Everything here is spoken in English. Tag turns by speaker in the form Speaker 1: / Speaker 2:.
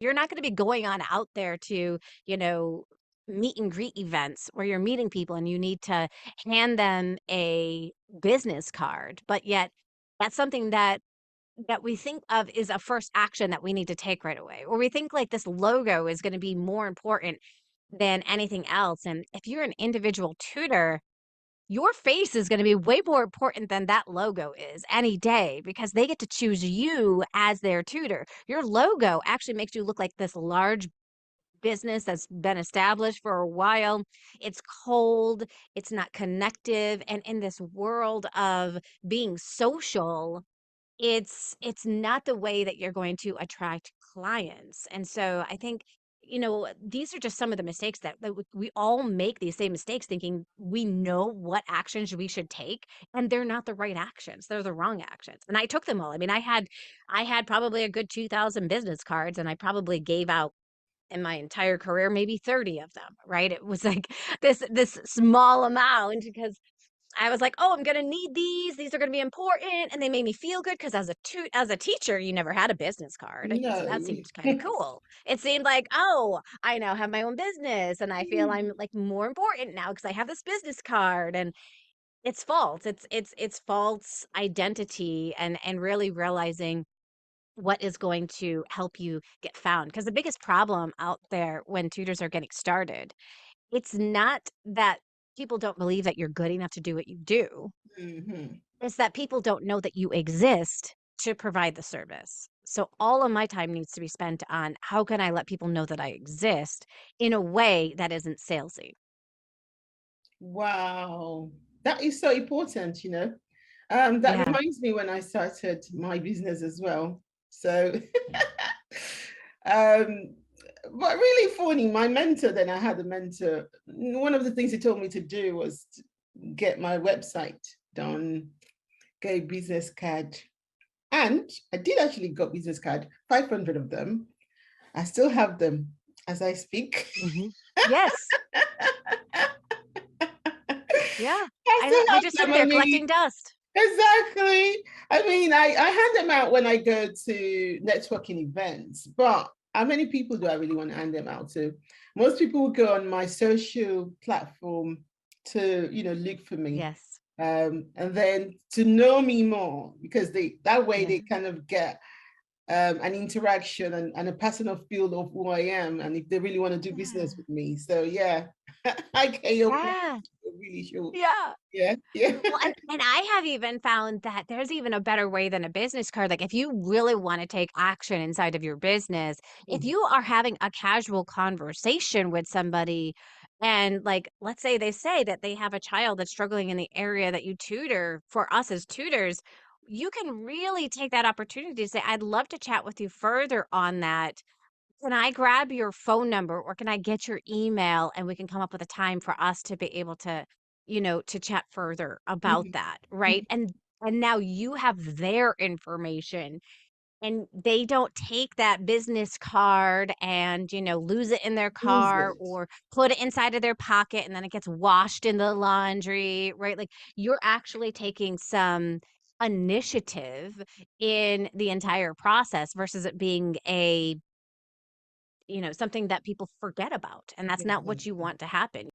Speaker 1: You're not gonna be going on out there to, you know, meet and greet events where you're meeting people and you need to hand them a business card, but yet that's something that we think of is a first action that we need to take right away, or we think like this logo is gonna be more important than anything else, and if you're an individual tutor, your face is gonna be way more important than that logo is any day because they get to choose you as their tutor. Your logo actually makes you look like this large business that's been established for a while. It's cold, it's not connective, and in this world of being social, it's not the way that you're going to attract clients, and so I think, these are just some of the mistakes that we all make these same mistakes thinking we know what actions we should take, and they're not the right actions, they're the wrong actions, and I took them all. I mean, I had probably a good 2,000 business cards, and I probably gave out in my entire career, maybe 30 of them, right? It was like this small amount because I was like, "Oh, I'm gonna need these. These are gonna be important," and they made me feel good because as a teacher, you never had a business card, so that
Speaker 2: No.
Speaker 1: seemed kinda cool. It seemed like, "Oh, I now have my own business, and I feel I'm, like, more important now because I have this business card," and it's false. It's false identity and really realizing what is going to help you get found. Because the biggest problem out there when tutors are getting started, it's not that people don't believe that you're good enough to do what you do.
Speaker 2: Mhm.
Speaker 1: It's that people don't know that you exist to provide the service. So all of my time needs to be spent on how can I let people know that I exist in a way that isn't salesy.
Speaker 2: Wow. That is so important, you know. That
Speaker 1: Yeah.
Speaker 2: reminds me when I started my business as well. So, um, but really funny, my mentor, then I had a mentor. One of the things he told me to do was to get my website done, get a business card. And I did actually got business card, 500 of them. I still have them as I speak.
Speaker 1: Mhm. Yes. Yeah.
Speaker 2: I
Speaker 1: I know.
Speaker 2: still
Speaker 1: They
Speaker 2: have
Speaker 1: just sit
Speaker 2: them. I
Speaker 1: there
Speaker 2: mean,
Speaker 1: collecting dust.
Speaker 2: exactly. I mean, I hand them out when I go to networking events, but how many people do I really want to hand them out to? Most people will go on my social platform to, look for me.
Speaker 1: Yes.
Speaker 2: And then to know me more because that way
Speaker 1: Yeah.
Speaker 2: they kind of get an interaction and a personal feel of who I am and if they really want to do business
Speaker 1: Yeah.
Speaker 2: with me. So yeah, I get your point.
Speaker 1: Yeah.
Speaker 2: I really sure.
Speaker 1: Yeah.
Speaker 2: Yeah, yeah.
Speaker 1: Well, and I have even found that there's even a better way than a business card. Like, if you really wanna take action inside of your business, if
Speaker 2: Mhm.
Speaker 1: you are having a casual conversation with somebody and, like, let's say they say that they have a child that's struggling in the area that you tutor, for us as tutors, you can really take that opportunity to say, "I'd love to chat with you further on that. Can I grab your phone number or can I get your email and we can come up with a time for us to be able to, to chat further about
Speaker 2: Mhm.
Speaker 1: that, right?"
Speaker 2: Mhm.
Speaker 1: And now you have their information and they don't take that business card and, lose it in their
Speaker 2: Use
Speaker 1: car
Speaker 2: it.
Speaker 1: or put it inside of their pocket and then it gets washed in the laundry, right? Like you're actually taking some initiative in the entire process versus it being something that people forget about, and that's not what you
Speaker 2: Exactly.
Speaker 1: want to happen.